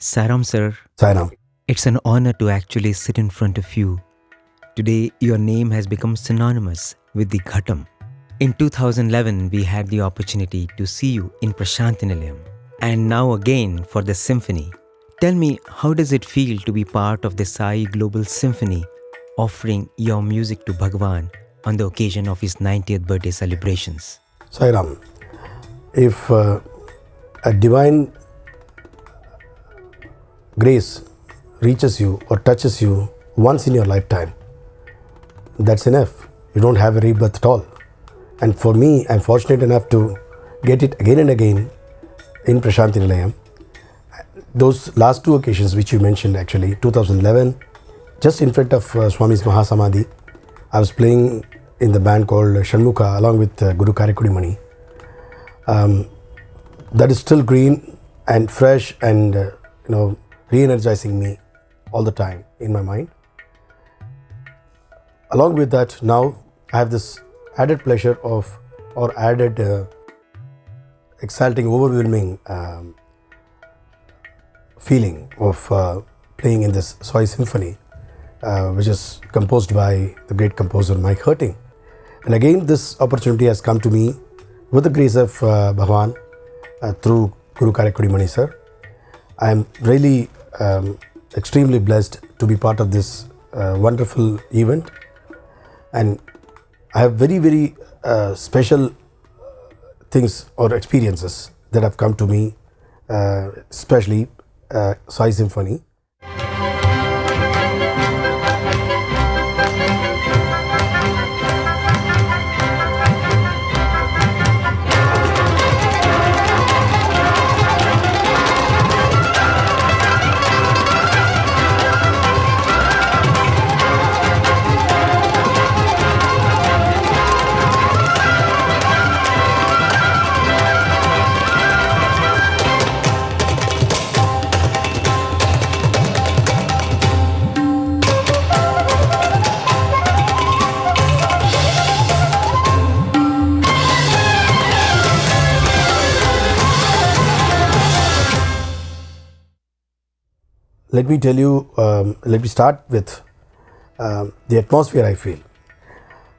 Saram sir, Sainam. it's an honor to actually sit in front of you. Today, your name has become synonymous with the Ghatam. In 2011, we had the opportunity to see you in Prashantinilayam, and now again for the symphony. Tell me, how does it feel to be part of the Sai Global Symphony, offering your music to Bhagwan on the occasion of his 90th birthday celebrations? Sainam. If a divine grace reaches you or touches you once in your lifetime, that's enough. You don't have a rebirth at all. And for me, I'm fortunate enough to get it again and again in Prashantinilayam. Those last two occasions which you mentioned, actually, 2011, just in front of Swami's Mahasamadhi, I was playing in the band called Shanmukha along with Guru Karakudi. That is still green and fresh and re-energizing me all the time in my mind. Along with that, now I have this added pleasure of, or added exalting, overwhelming feeling of playing in this Sai Symphony, which is composed by the great composer Mike Herting. And again, this opportunity has come to me with the grace of Bhagwan through Guru Karakudi sir. I am really extremely blessed to be part of this wonderful event, and I have very, very special things or experiences that have come to me, especially Sai Symphony. Let me tell you, let me start with the atmosphere I feel.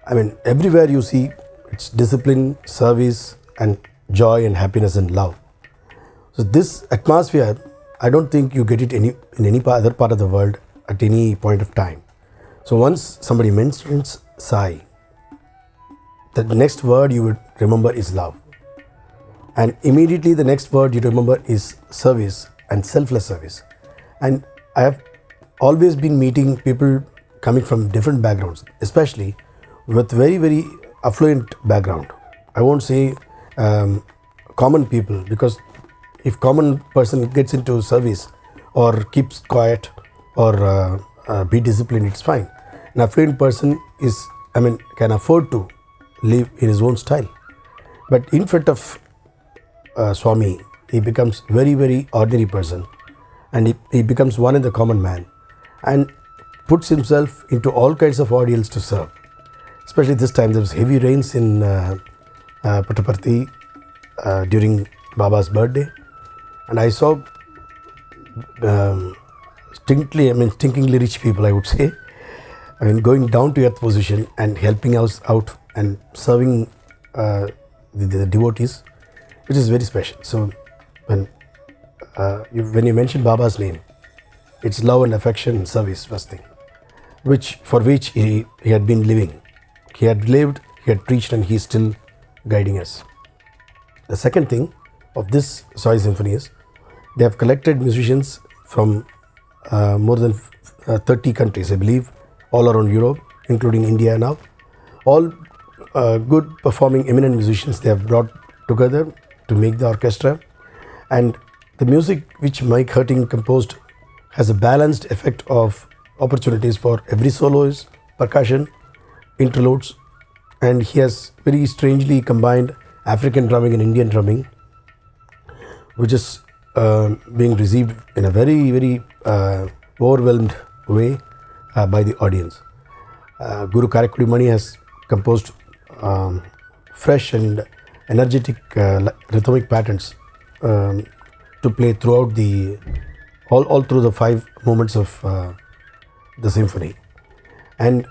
I mean, everywhere you see, it's discipline, service, and joy and happiness and love. So this atmosphere, I don't think you get it in any other part of the world at any point of time. So once somebody mentions Sai, the next word you would remember is love. And immediately the next word you remember is service and selfless service. And I have always been meeting people coming from different backgrounds, especially with very, very affluent background. I won't say common people, because if common person gets into service or keeps quiet or be disciplined, it's fine. An affluent person can afford to live in his own style. But in front of Swami, he becomes very, very ordinary person. And he becomes one in the common man and puts himself into all kinds of ordeals to serve. Especially this time, there was heavy rains in Puttaparthi during Baba's birthday. And I saw stinkingly rich people, I would say, going down to earth position and helping us out and serving the devotees, which is very special. So when you mention Baba's name, it's love and affection and service, first thing, for which he had been living. He had lived, he had preached, and he is still guiding us. The second thing of this Sai Symphony is they have collected musicians from more than 30 countries, I believe, all around Europe, including India now. All good performing eminent musicians they have brought together to make the orchestra. And the music which Mike Herting composed has a balanced effect of opportunities for every soloist, percussion, interludes, and he has very strangely combined African drumming and Indian drumming, which is being received in a very, very overwhelmed way by the audience. Guru Karakudi has composed fresh and energetic rhythmic patterns to play throughout all through the 5 movements of the symphony. And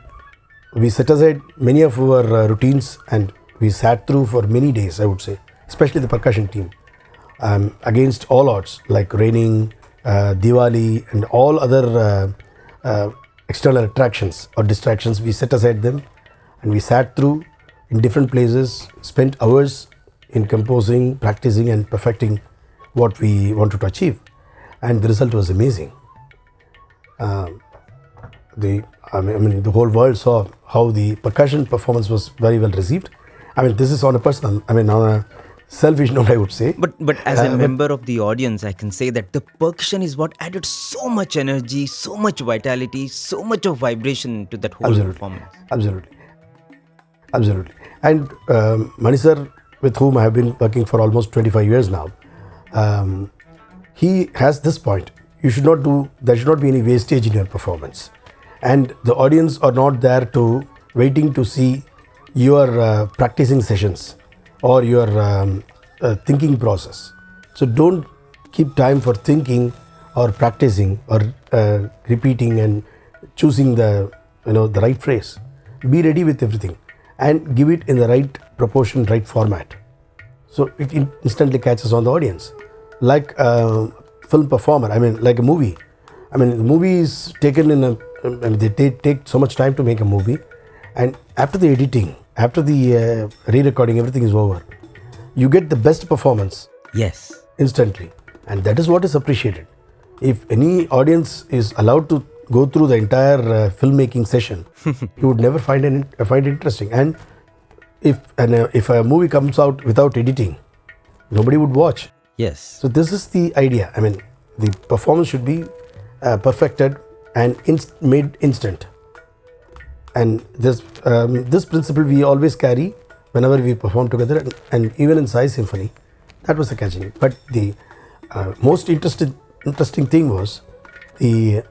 we set aside many of our routines and we sat through for many days, I would say, especially the percussion team, against all odds like raining, Diwali and all other external attractions or distractions. We set aside them and we sat through in different places, spent hours in composing, practicing and perfecting what we wanted to achieve. And the result was amazing. The whole world saw how the percussion performance was very well received. This is on a personal, on a selfish note, I would say. But as a member of the audience, I can say that the percussion is what added so much energy, so much vitality, so much of vibration to that whole performance. Absolutely. And Mani sir, with whom I have been working for almost 25 years now, he has this point. There should not be any wastage in your performance. And the audience are not there waiting to see your practicing sessions or your thinking process. So don't keep time for thinking or practicing or repeating and choosing the right phrase. Be ready with everything and give it in the right proportion, right format. So it instantly catches on the audience. Like a film performer, like a movie. The movie is taken they take so much time to make a movie, and after the editing, after the re-recording, everything is over. You get the best performance. Yes. Instantly. And that is what is appreciated. If any audience is allowed to go through the entire filmmaking session, you would never find it interesting. And if a movie comes out without editing, nobody would watch. Yes. So this is the idea. The performance should be perfected and made instant. And this principle we always carry whenever we perform together, and even in Sai Symphony, that was the catching. But the most interesting thing was the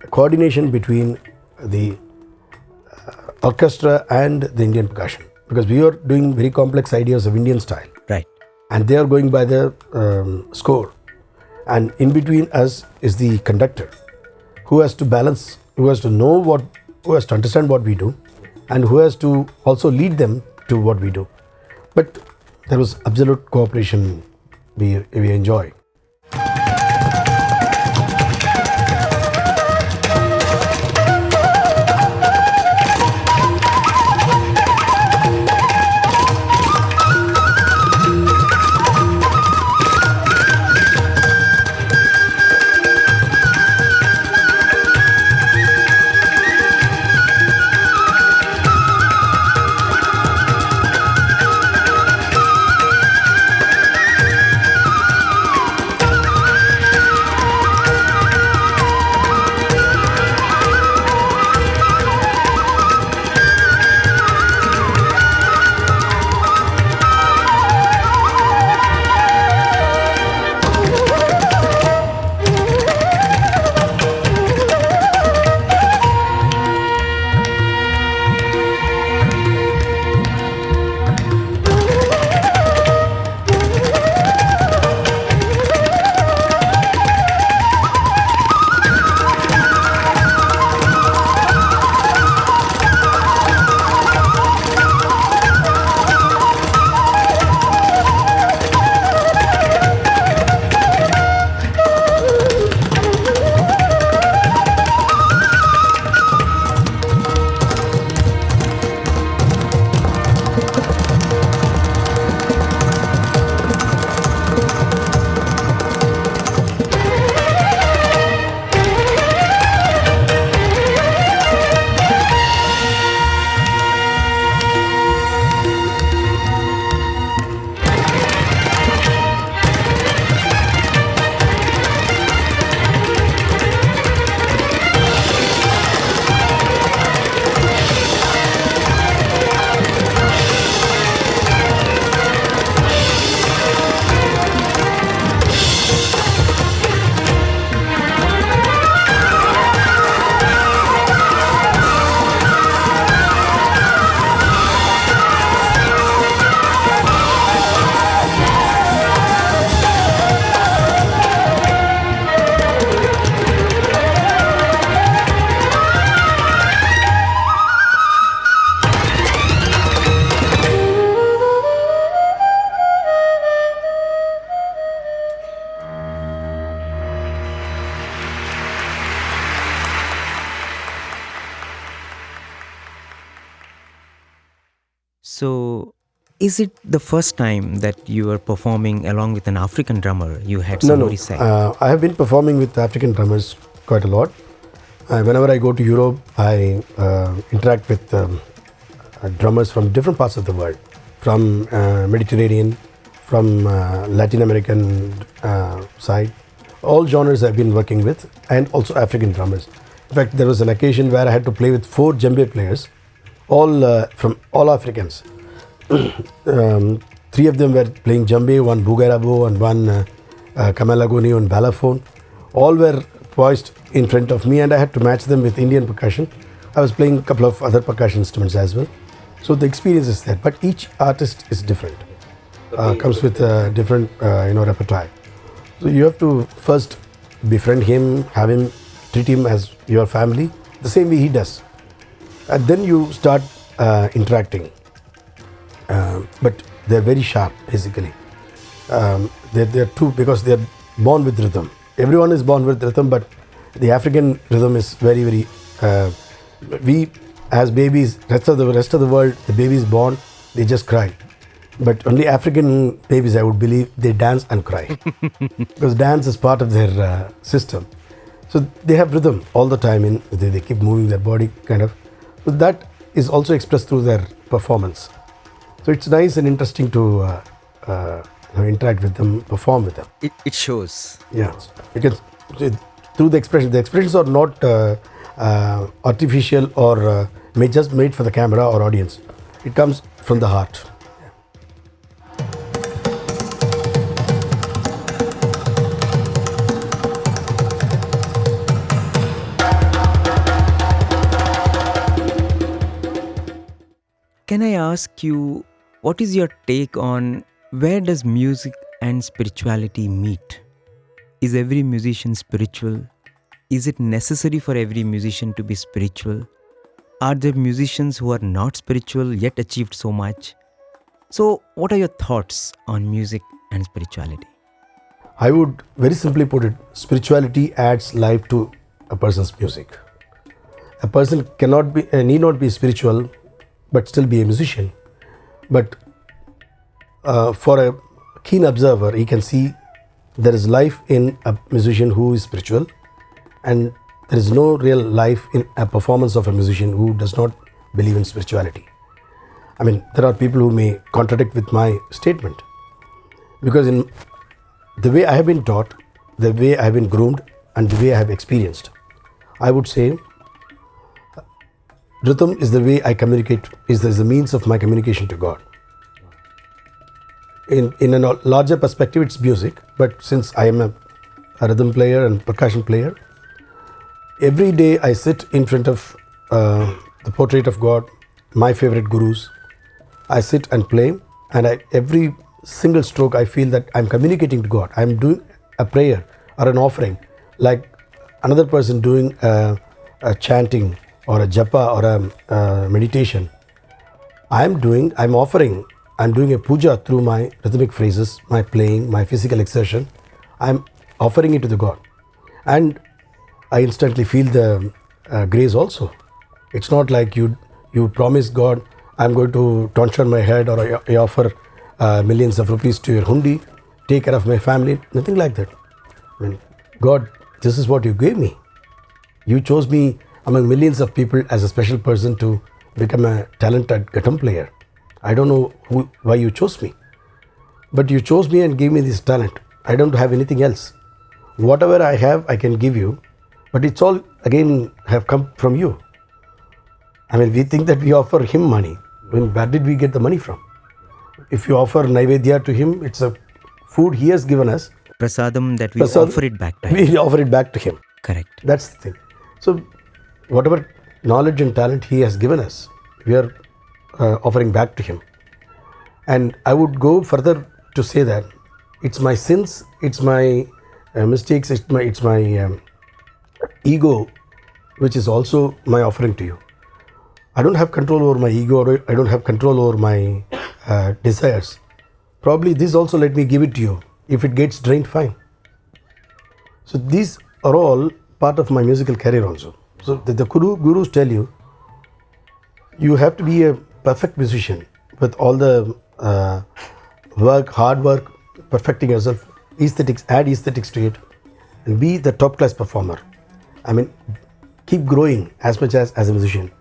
coordination between the orchestra and the Indian percussion, because we are doing very complex ideas of Indian style. Right. And they are going by the score. And in between us is the conductor, who has to balance, who has to understand what we do, and who has to also lead them to what we do. But there was absolute cooperation we enjoy. So, is it the first time that you are performing along with an African drummer? You had No, no. somebody say. I have been performing with African drummers quite a lot. Whenever I go to Europe, I interact with drummers from different parts of the world, from Mediterranean, from Latin American side. All genres I've been working with, and also African drummers. In fact, there was an occasion where I had to play with 4 djembe players, all from all Africans. 3 of them were playing djembe, one bugarabo, and one kamalagoni and balafon. All were poised in front of me, and I had to match them with Indian percussion. I was playing a couple of other percussion instruments as well. So the experience is there, but each artist is different. Comes with a different repertoire. So you have to first befriend him, have him, treat him as your family, the same way he does. And then you start interacting. But they're very sharp, basically. They're two because they're born with rhythm. Everyone is born with rhythm, but the African rhythm is very, very. We, as babies, rest of the world, the babies born, they just cry. But only African babies, I would believe, they dance and cry because dance is part of their system. So they have rhythm all the time. They keep moving their body, kind of. So that is also expressed through their performance. So it's nice and interesting to interact with them, perform with them. It shows. Yeah, because through the expressions are not artificial or just made for the camera or audience. It comes from the heart. Can I ask you, what is your take on where does music and spirituality meet? Is every musician spiritual? Is it necessary for every musician to be spiritual? Are there musicians who are not spiritual yet achieved so much? So, what are your thoughts on music and spirituality? I would very simply put it, spirituality adds life to a person's music. A person need not be spiritual but still be a musician. But for a keen observer, he can see there is life in a musician who is spiritual, and there is no real life in a performance of a musician who does not believe in spirituality. I mean, there are people who may contradict with my statement, because in the way I have been taught, the way I have been groomed, and the way I have experienced, I would say rhythm is the way I communicate, is the means of my communication to God. In a larger perspective, it's music, but since I am a rhythm player and percussion player, every day I sit in front of the portrait of God, my favorite gurus. I sit and play, and every single stroke I feel that I'm communicating to God. I'm doing a prayer or an offering, like another person doing a chanting or a japa or a meditation. I'm doing a puja through my rhythmic phrases, my playing, my physical exertion. I'm offering it to the God, and I instantly feel the grace also. It's not like you promise God, I'm going to tonsure my head, or I offer millions of rupees to your hundi, take care of my family. Nothing like that. I mean, God, this is what you gave me. You chose me among millions of people as a special person to become a talented Ghatam player. I don't know why you chose me, but you chose me and gave me this talent. I don't have anything else. Whatever I have, I can give you, but it's all again have come from you. I mean, we think that we offer him money. Where did we get the money from? If you offer Naivedya to him, it's a food he has given us. Prasadam that we offer it back to him. We offer it back to him. Correct. That's the thing. So, whatever knowledge and talent he has given us, we are offering back to him. And I would go further to say that it's my sins, it's my mistakes, it's my ego, which is also my offering to you. I don't have control over my ego, or I don't have control over my desires. Probably this also let me give it to you. If it gets drained, fine. So these are all part of my musical career also. So the gurus tell you, you have to be a perfect musician with all the hard work, perfecting yourself, aesthetics, add aesthetics to it, and be the top class performer. I mean, keep growing as much as a musician.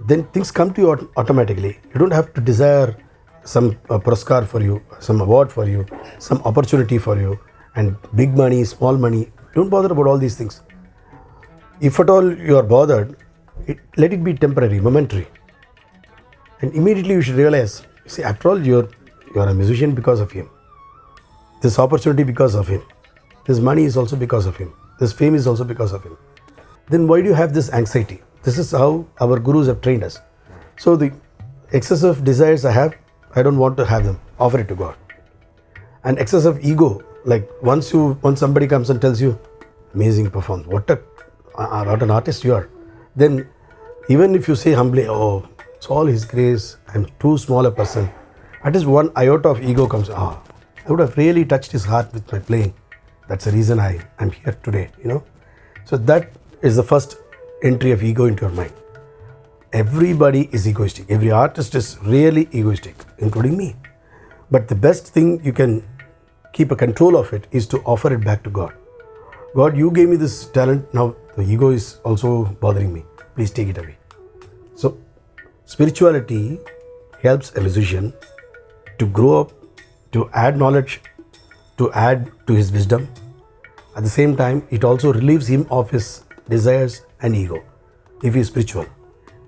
Then things come to you automatically. You don't have to desire some Puraskar for you, some award for you, some opportunity for you, and big money, small money. Don't bother about all these things. If at all you are bothered, let it be temporary, momentary. And immediately you should realize, see, after all, you're a musician because of him. This opportunity because of him. This money is also because of him. This fame is also because of him. Then why do you have this anxiety? This is how our gurus have trained us. So the excessive desires I have, I don't want to have them. Offer it to God. And excessive ego, like once somebody comes and tells you, amazing performance, what an artist you are. Then even if you say humbly, oh, it's all His grace, I'm too small a person. At least one iota of ego comes, I would have really touched His heart with my playing. That's the reason I'm here today, So that is the first entry of ego into your mind. Everybody is egoistic. Every artist is really egoistic, including me. But the best thing you can keep a control of it is to offer it back to God. God, you gave me this talent. Now the ego is also bothering me. Please take it away. So spirituality helps a musician to grow up, to add knowledge, to add to his wisdom. At the same time, it also relieves him of his desires and ego, if he is spiritual.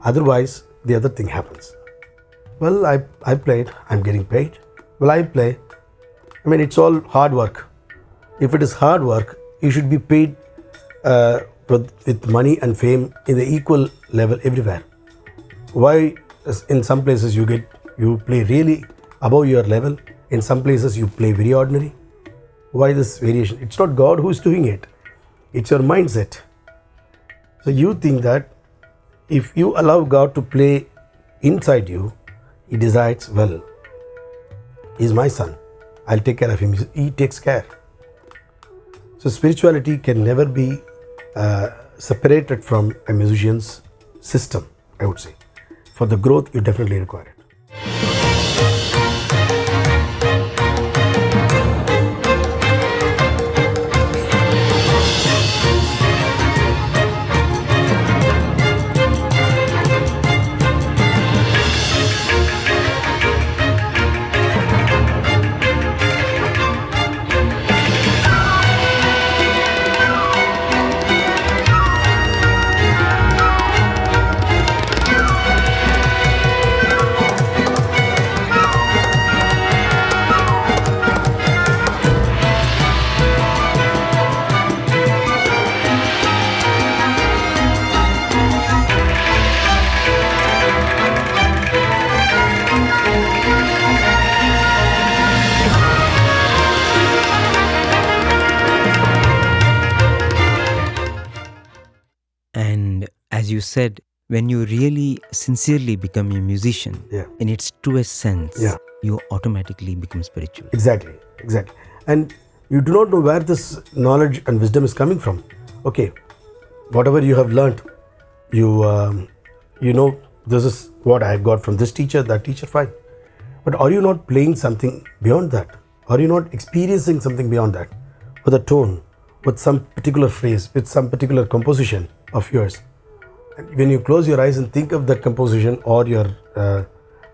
Otherwise, the other thing happens. Well, I played, I'm getting paid. Well, I play. I mean, it's all hard work. If it is hard work, you should be paid with money and fame in the equal level everywhere. Why in some places you play really above your level, in some places you play very ordinary? Why this variation? It's not God who is doing it. It's your mindset. So you think that if you allow God to play inside you, He decides, well, he's my son. I'll take care of him. He takes care. So spirituality can never be separated from a musician's system, I would say. For the growth, you definitely require it. As you said, when you really sincerely become a musician, in its truest sense, you automatically become spiritual. Exactly. And you do not know where this knowledge and wisdom is coming from. Okay, whatever you have learnt, you know, this is what I have got from this teacher, that teacher, fine. But are you not playing something beyond that? Are you not experiencing something beyond that? With a tone, with some particular phrase, with some particular composition of yours? And when you close your eyes and think of that composition or your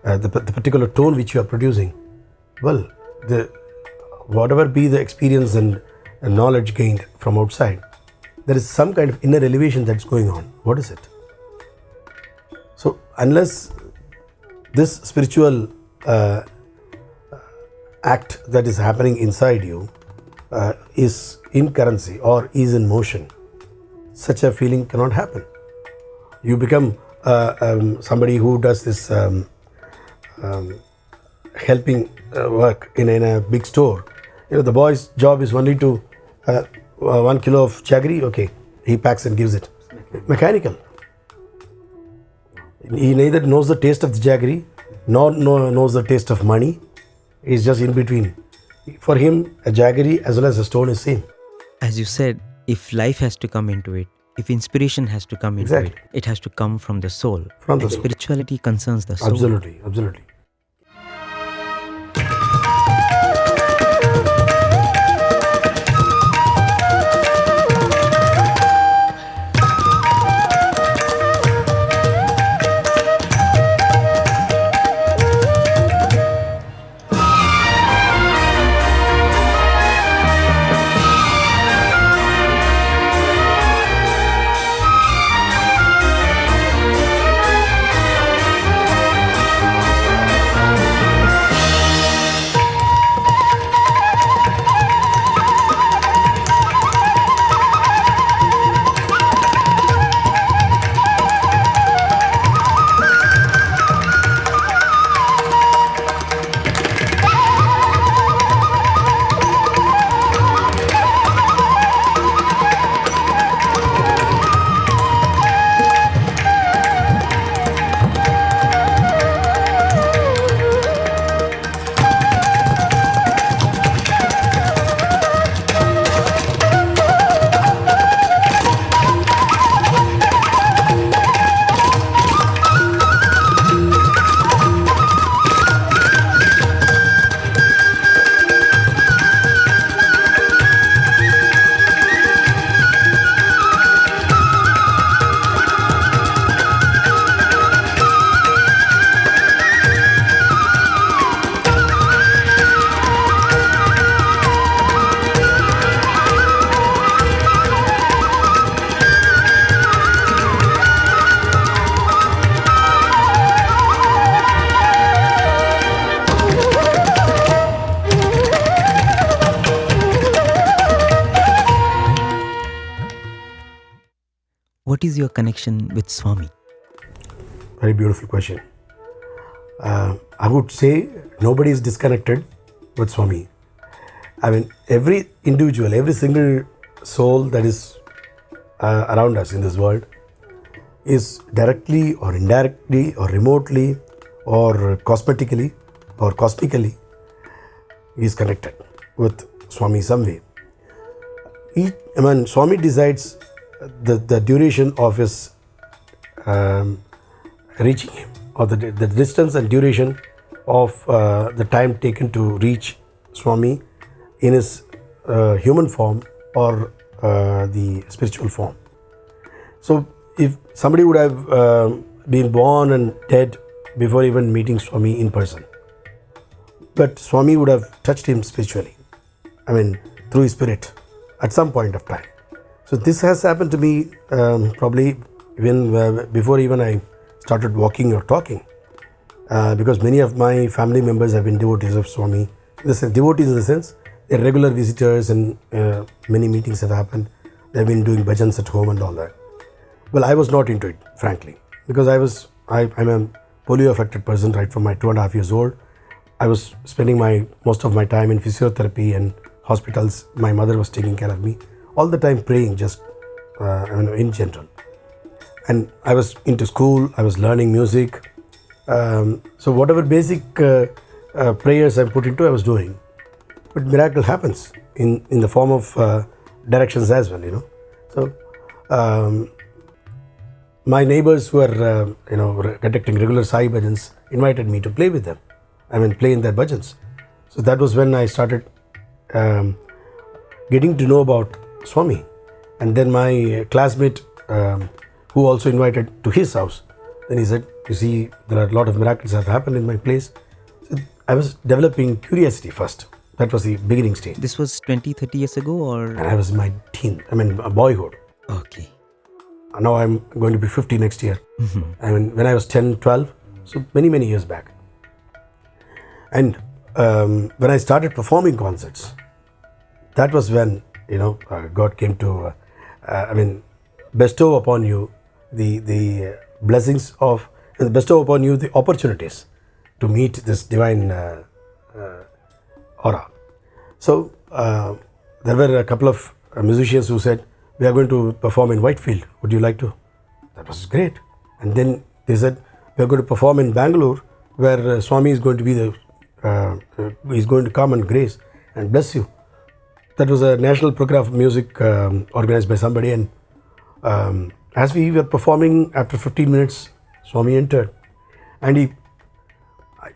the particular tone which you are producing, well, whatever be the experience and knowledge gained from outside, there is some kind of inner elevation that's going on. What is it? So unless this spiritual act that is happening inside you is in currency or is in motion, such a feeling cannot happen. You become somebody who does this helping work in a big store. You know, the boy's job is only to 1 kilo of jaggery. Okay, he packs and gives it. Mechanical. He neither knows the taste of the jaggery nor knows the taste of money. He's just in between. For him, a jaggery as well as a stone is same. As you said, if life has to come into it, if inspiration has to come into it, it has to come from the soul. From the soul. Spirituality concerns the soul. Absolutely. what is your connection with Swami? Very beautiful question. I would say nobody is disconnected with Swami. I mean, every individual, every single soul that is around us in this world is directly or indirectly or remotely or cosmetically or cosmically is connected with Swami some way. Swami decides the duration of his reaching him, or the distance and duration of the time taken to reach Swami in his human form or the spiritual form. So if somebody would have been born and dead before even meeting Swami in person, but Swami would have touched him spiritually, through his spirit at some point of time. So this has happened to me probably even before even I started walking or talking, because many of my family members have been devotees of Swami. Devotees in the sense, they're regular visitors, and many meetings have happened. They've been doing bhajans at home and all that. Well, I was not into it, frankly, because I'm a polio affected person right from my 2.5 years old. I was spending most of my time in physiotherapy and hospitals. My mother was taking care of me all the time, praying just in general. And I was into school, I was learning music. So whatever basic prayers I put into, I was doing. But miracle happens in the form of directions as well, So my neighbors who are conducting regular Sai bhajans invited me to play with them. Play in their bhajans. So that was when I started getting to know about Swami. And then my classmate, who also invited to his house, then he said, you see, there are a lot of miracles that have happened in my place. So I was developing curiosity first. That was the beginning stage. This was 20-30 years ago, or? And I was in my boyhood. Okay. Now I'm going to be 50 next year. Mm-hmm. When I was 10, 12, so many years back. And when I started performing concerts, that was when, God came to, bestow upon you the blessings of, and bestow upon you the opportunities to meet this divine aura. So there were a couple of musicians who said, we are going to perform in Whitefield. Would you like to? That was great. And then they said, we are going to perform in Bangalore, where Swami is going to be he's going to come and grace and bless you. That was a national program of music organized by somebody. And as we were performing, after 15 minutes, Swami entered. And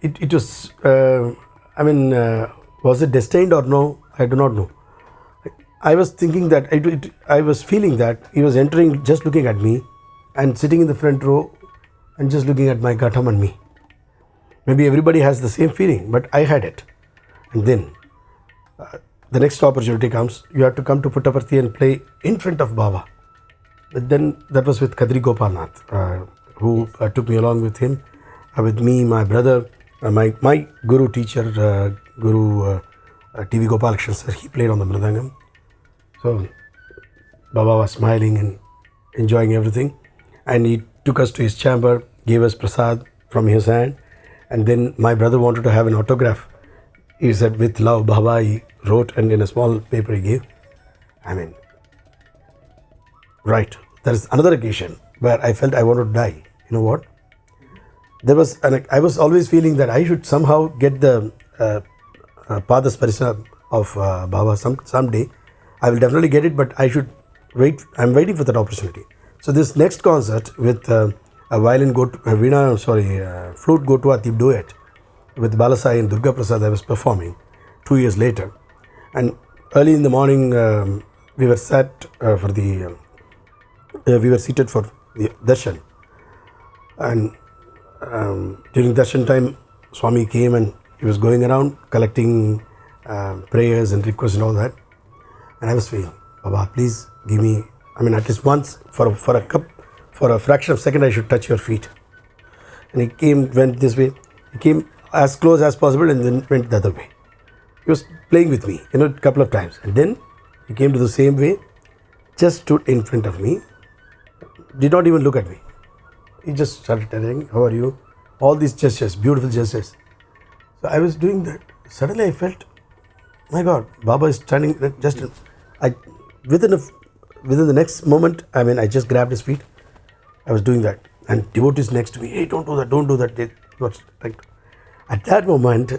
it was, was it destined or no? I do not know. I was thinking that, I was feeling that he was entering just looking at me and sitting in the front row and just looking at my Ghatam and me. Maybe everybody has the same feeling, but I had it. And then the next opportunity comes. You have to come to Puttaparthi and play in front of Baba. But then that was with Kadri Gopalnath, who took me along with him, with me, my brother, my guru teacher, Guru T V Gopalakrishnan sir. He played on the mridangam. So Baba was smiling and enjoying everything. And he took us to his chamber, gave us prasad from his hand. And then my brother wanted to have an autograph. He said, with love, Baba, he wrote, and in a small paper he gave. Right. There is another occasion where I felt I wanted to die. You know what? I was always feeling that I should somehow get the Pada Sparisa of Baba someday. I will definitely get it, but I should wait. I'm waiting for that opportunity. So this next concert with a flute go to Atip duet with Balasai and Durga Prasad, I was performing 2 years later. And early in the morning, we were seated for the darshan. And during darshan time, Swami came and he was going around collecting prayers and requests and all that. And I was saying, Baba, please give me, at least once, for a fraction of a second, I should touch your feet. And he went this way. He came as close as possible and then went the other way. He was playing with me, a couple of times. And then he came to the same way, just stood in front of me, did not even look at me. He just started telling, how are you? All these gestures, beautiful gestures. So I was doing that. Suddenly I felt, my God, Baba is standing just, within the next moment, I just grabbed his feet. I was doing that. And devotees next to me, hey, don't do that, don't do that. He was like, at that moment,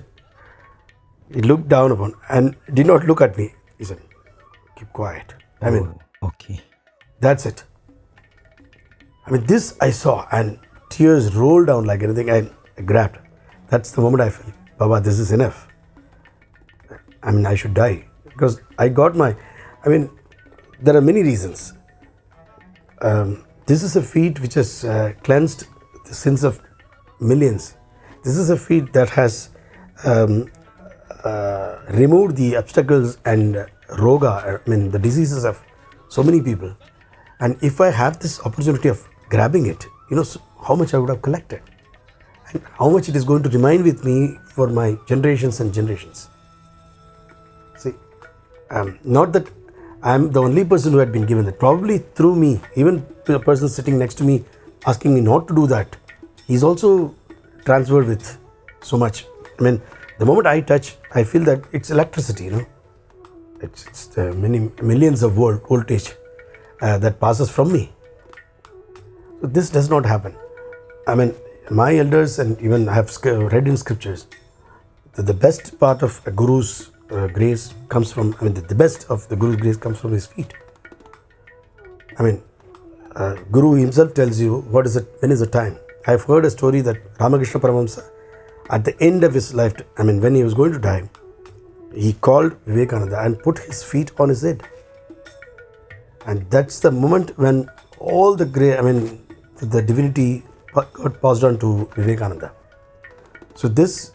he looked down upon and did not look at me. He said, keep quiet. Okay. That's it. This I saw and tears rolled down like anything. I grabbed. That's the moment I felt, Baba, this is enough. I should die. Because I got there are many reasons. This is a feat which has cleansed the sins of millions. This is a feat that has removed the obstacles and roga, the diseases of so many people. And if I have this opportunity of grabbing it, how much I would have collected and how much it is going to remain with me for my generations and generations. See, not that I'm the only person who had been given that. Probably through me, even the person sitting next to me asking me not to do that, he's also transferred with so much. The moment I touch, I feel that it's electricity, It's the many millions of voltage that passes from me. So this does not happen. My elders and even I have read in scriptures that the best part of a guru's grace comes from, the best of the guru's grace comes from his feet. Guru himself tells you when is the time. I've heard a story that Ramakrishna Paramahamsa, at the end of his life, when he was going to die, he called Vivekananda and put his feet on his head. And that's the moment when all the the divinity got passed on to Vivekananda. So this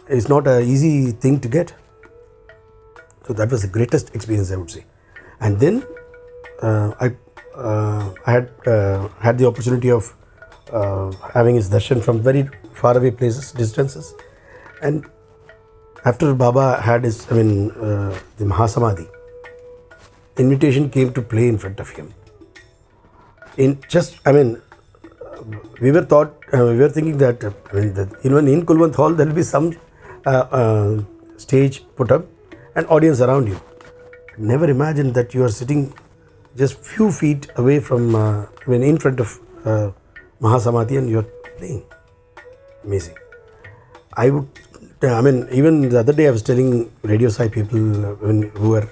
is not an easy thing to get. So that was the greatest experience, I would say. And then I had the opportunity of having his darshan from very far away places, distances. And after Baba had his, the Mahasamadhi, invitation came to play in front of him. We were thinking that even in Kulwant Hall there will be some stage put up and audience around you. Never imagined that you are sitting just few feet away from, in front of Mahasamadhi and you are playing. Amazing. Even the other day I was telling Radio Sai people who were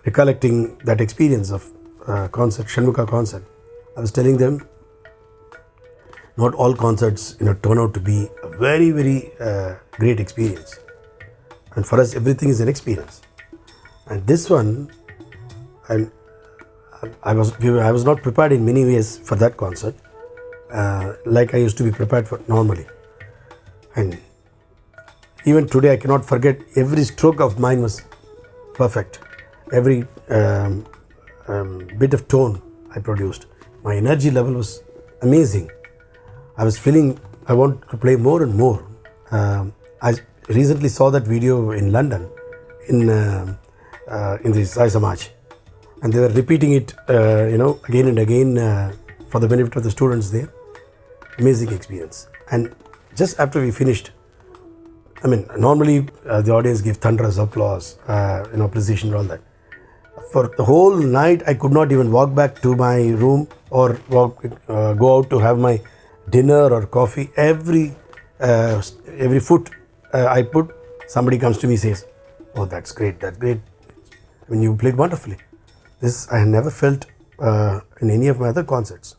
recollecting that experience of concert, Shanmuka concert. I was telling them, not all concerts turn out to be a very, very great experience. And for us, everything is an experience. And this one, I was not prepared in many ways for that concert, like I used to be prepared for normally. And even today, I cannot forget every stroke of mine was perfect. Every bit of tone I produced. My energy level was amazing. I was feeling I want to play more and more. I recently saw that video in London, in the Sai Samaj, and they were repeating it, again and again for the benefit of the students there. Amazing experience. And just after we finished, normally the audience give thunderous applause, appreciation and all that. For the whole night, I could not even walk back to my room or go out to have my dinner or coffee. Every foot I put, somebody comes to me and says, "Oh, that's great, that's great. You played wonderfully." This I never felt in any of my other concerts.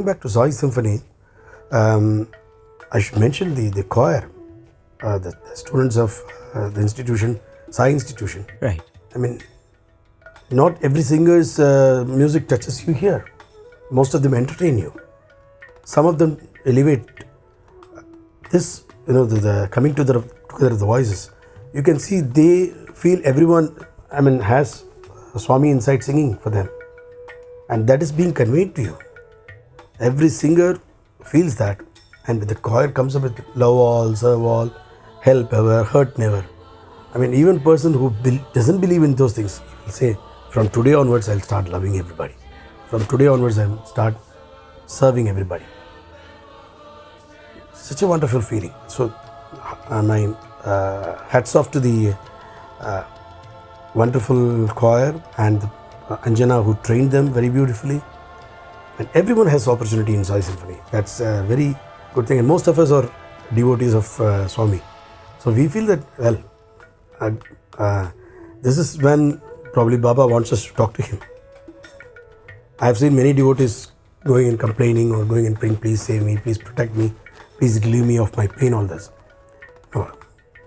coming back to Sai Symphony, I should mention the choir, the students of the institution, Sai institution. Right. I mean, not every singer's music touches you here. Most of them entertain you. Some of them elevate this, the coming together of the voices. You can see they feel everyone, has Swami inside singing for them. And that is being conveyed to you. Every singer feels that. And the choir comes up with love all, serve all, help ever, hurt never. Even person who doesn't believe in those things will say, from today onwards I'll start loving everybody. From today onwards I'll start serving everybody. Such a wonderful feeling. So my hats off to the wonderful choir and Anjana who trained them very beautifully. And everyone has opportunity in Sai Symphony. That's a very good thing. And most of us are devotees of Swami. So we feel that, this is when probably Baba wants us to talk to him. I have seen many devotees going and complaining or going and praying, please save me, please protect me, please relieve me of my pain, all this. Oh,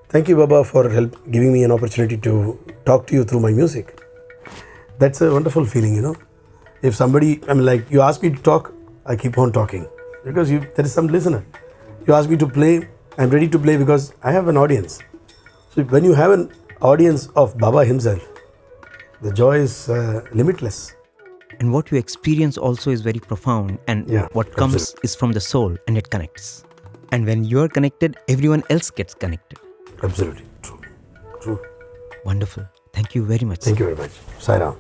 thank you, Baba, for giving me an opportunity to talk to you through my music. That's a wonderful feeling, If somebody, you ask me to talk, I keep on talking. Because there is some listener. You ask me to play, I'm ready to play because I have an audience. So when you have an audience of Baba himself, the joy is limitless. And what you experience also is very profound, and what comes is from the soul, and it connects. And when you're connected, everyone else gets connected. Absolutely. True. Wonderful. Thank you very much. Thank you very much. Sai Ram.